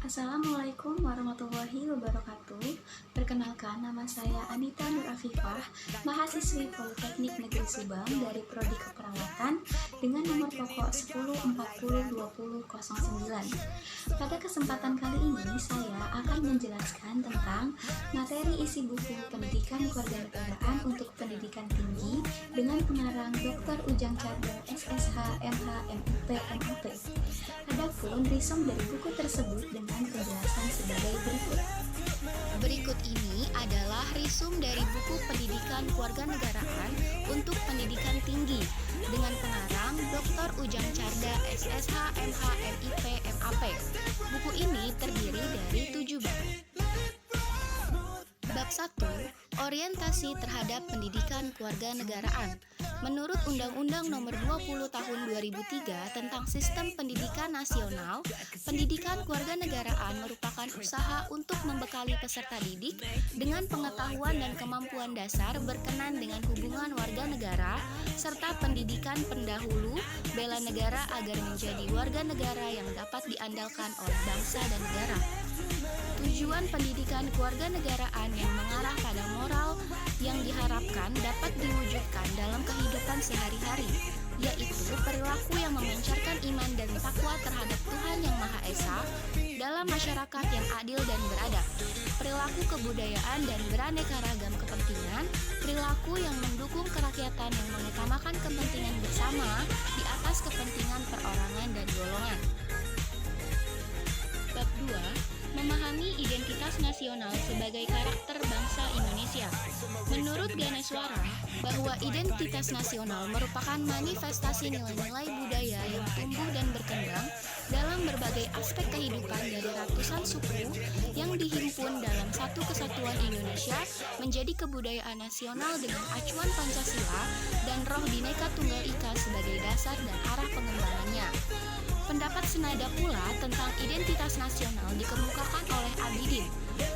Assalamualaikum warahmatullahi wabarakatuh. Perkenalkan, nama saya Anita Nur Afifah, mahasiswi Politeknik Negeri Subang dari Prodi Keperawatan dengan nomor pokok 10402009. Pada kesempatan kali ini saya akan menjelaskan tentang materi isi buku Pendidikan Kewarganegaraan untuk Pendidikan Tinggi dengan pengarang Dr. Ujang Carda, SSH, MH, MIP, MAP. Adapun resume dari buku tersebut dengan penjelasan sebagai berikut. Berikut ini adalah resume dari buku Pendidikan Kewarganegaraan untuk Pendidikan Tinggi dengan pengarang Dr. Ujang Carda, SSH, MH, MIP, MAP. Buku ini terdiri dari 7 bab. Bab 1, Orientasi terhadap Pendidikan Kewarganegaraan. Menurut Undang-Undang Nomor 20 Tahun 2003 tentang Sistem Pendidikan Nasional, pendidikan kewarganegaraan merupakan usaha untuk membekali peserta didik dengan pengetahuan dan kemampuan dasar berkenan dengan hubungan warga negara serta pendidikan pendahulu bela negara agar menjadi warga negara yang dapat diandalkan oleh bangsa dan negara. Tujuan pendidikan kewarganegaraan yang mengarah pada moral yang diharapkan dapat diwujudkan dalam kehidupan sehari-hari, yaitu perilaku yang memancarkan iman dan takwa terhadap Tuhan Yang Maha Esa dalam masyarakat yang adil dan beradab, perilaku kebudayaan dan beraneka ragam kepentingan, perilaku yang mendukung kerakyatan yang mengutamakan kepentingan bersama di atas kepentingan perorangan dan golongan. Bab 2, memahami identitas nasional sebagai karakter bangsa Indonesia. Menurut Ganeswara, bahwa identitas nasional merupakan manifestasi nilai-nilai budaya yang tumbuh dan berkembang dalam berbagai aspek kehidupan dari ratusan suku yang dihimpun dalam satu kesatuan Indonesia menjadi kebudayaan nasional dengan acuan Pancasila dan roh Bhinneka Tunggal Ika sebagai dasar dan arah pengembangannya. Pendapat senada pula tentang identitas nasional dikemukakan oleh Abidin,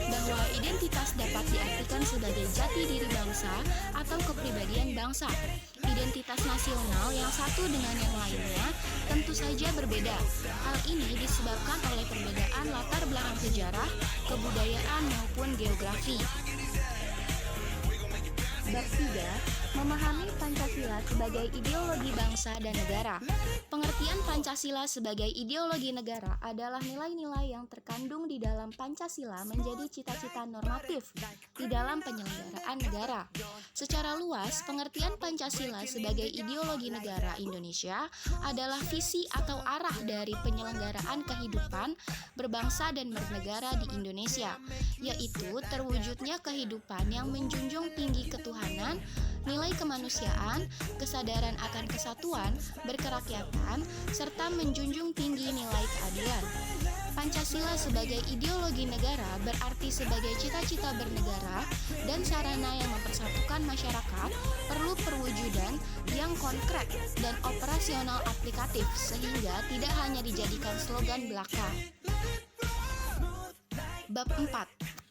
bahwa identitas dapat diartikan sebagai jati diri bangsa atau kepribadian bangsa. Identitas nasional yang satu dengan yang lainnya tentu saja berbeda. Hal ini disebabkan oleh perbedaan latar belakang sejarah, kebudayaan maupun geografi. Bab 3, memahami Pancasila sebagai ideologi bangsa dan negara. Pengertian Pancasila sebagai ideologi negara adalah nilai-nilai yang terkandung di dalam Pancasila menjadi cita-cita normatif di dalam penyelenggaraan negara. Secara luas, pengertian Pancasila sebagai ideologi negara Indonesia adalah visi atau arah dari penyelenggaraan kehidupan berbangsa dan bernegara di Indonesia, yaitu terwujudnya kehidupan yang menjunjung tinggi ketuhanan, nilai kemanusiaan, kesadaran akan kesatuan, berkerakyatan, serta menjunjung tinggi nilai keadilan. Pancasila sebagai ideologi negara berarti sebagai cita-cita bernegara dan sarana yang mempersatukan masyarakat perlu perwujudan yang konkret dan operasional aplikatif sehingga tidak hanya dijadikan slogan belaka. Bab 4,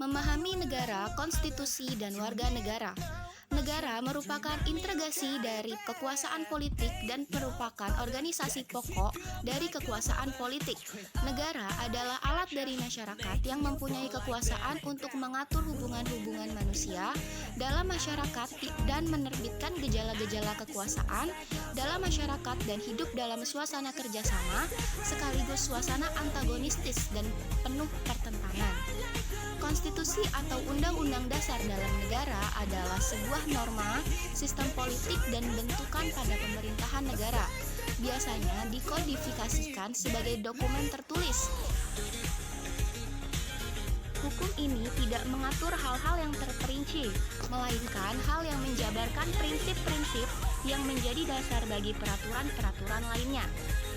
memahami negara, konstitusi, dan warga negara. Negara merupakan integrasi dari kekuasaan politik dan merupakan organisasi pokok dari kekuasaan politik. Negara adalah alat dari masyarakat yang mempunyai kekuasaan untuk mengatur hubungan-hubungan manusia dalam masyarakat dan menerbitkan gejala-gejala kekuasaan dalam masyarakat dan hidup dalam suasana kerjasama sekaligus suasana antagonistis dan penuh pertentangan. Konstitusi atau undang-undang dasar dalam negara adalah sebuah norma, sistem politik, dan bentukan pada pemerintahan negara. Biasanya dikodifikasikan sebagai dokumen tertulis. Hukum ini tidak mengatur hal-hal yang terperinci, melainkan hal yang menjabarkan prinsip-prinsip yang menjadi dasar bagi peraturan-peraturan lainnya.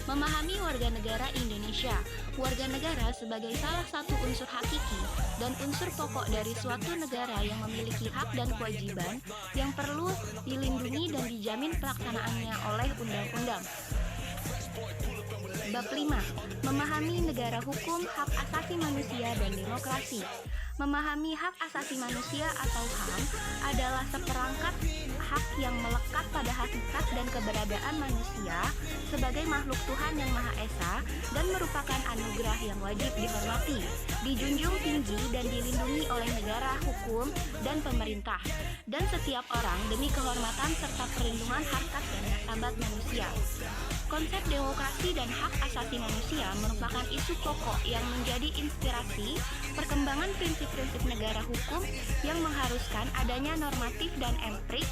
Memahami warga negara Indonesia. Warga negara sebagai salah satu unsur hakiki dan unsur pokok dari suatu negara yang memiliki hak dan kewajiban yang perlu dilindungi dan dijamin pelaksanaannya oleh undang-undang. Bab 5, memahami negara hukum, hak asasi manusia, dan demokrasi. Memahami hak asasi manusia atau HAM adalah seperangkat hak yang melekat pada hakikat dan keberadaan manusia sebagai makhluk Tuhan yang Maha Esa dan merupakan anugerah yang wajib dihormati, dijunjung tinggi dan dilindungi oleh negara, hukum, dan pemerintah, dan setiap orang demi kehormatan serta perlindungan harkat dan martabat manusia. Konsep demokrasi dan hak asasi manusia merupakan isu pokok yang menjadi inspirasi perkembangan prinsip-prinsip negara hukum yang mengharuskan adanya normatif dan empirik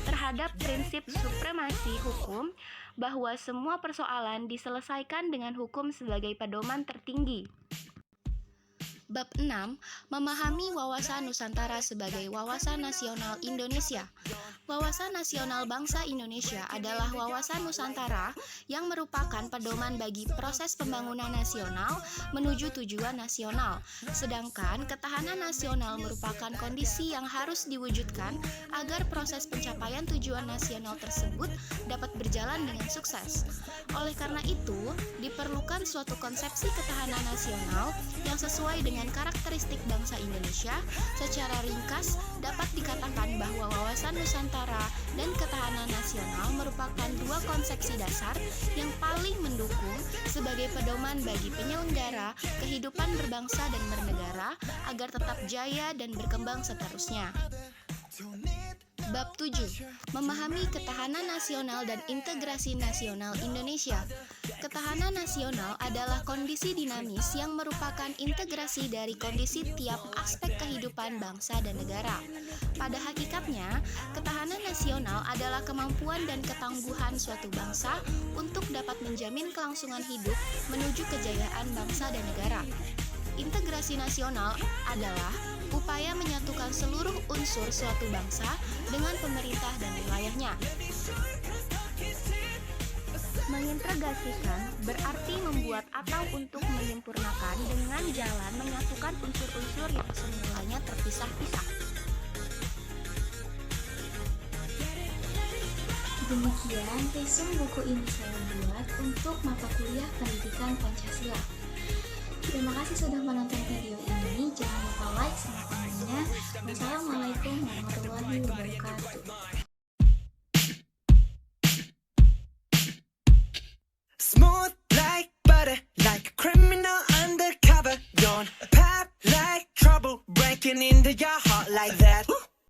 terhadap prinsip supremasi hukum, bahwa semua persoalan diselesaikan dengan hukum sebagai pedoman tertinggi. Bab 6. Memahami wawasan Nusantara sebagai wawasan nasional Indonesia. Wawasan nasional bangsa Indonesia adalah wawasan Nusantara yang merupakan pedoman bagi proses pembangunan nasional menuju tujuan nasional. Sedangkan ketahanan nasional merupakan kondisi yang harus diwujudkan agar proses pencapaian tujuan nasional tersebut dapat berjalan dengan sukses. Oleh karena itu, diperlukan suatu konsepsi ketahanan nasional yang sesuai dengan karakteristik bangsa Indonesia. Secara ringkas, dapat dikatakan bahwa wawasan Nusantara dan ketahanan nasional merupakan dua konsepsi dasar yang paling mendukung sebagai pedoman bagi penyelenggara kehidupan berbangsa dan bernegara agar tetap jaya dan berkembang seterusnya. Bab 7. Memahami ketahanan nasional dan integrasi nasional Indonesia. Ketahanan nasional adalah kondisi dinamis yang merupakan integrasi dari kondisi tiap aspek kehidupan bangsa dan negara. Pada hakikatnya, ketahanan nasional adalah kemampuan dan ketangguhan suatu bangsa untuk dapat menjamin kelangsungan hidup menuju kejayaan bangsa dan negara. Integrasi nasional adalah upaya menyatukan seluruh unsur suatu bangsa dengan pemerintah dan wilayahnya. Mengintegrasikan berarti membuat atau untuk menyempurnakan dengan jalan menyatukan unsur-unsur yang semulanya terpisah-pisah. Demikian resume buku ini saya buat untuk mata kuliah Pendidikan Pancasila. Terima kasih sudah menonton video ini. Jangan lupa like sama komennya. Wassalamualaikum warahmatullahi wabarakatuh. Smooth like butter, like a criminal undercover. Don't pop like trouble, breaking into your heart like that.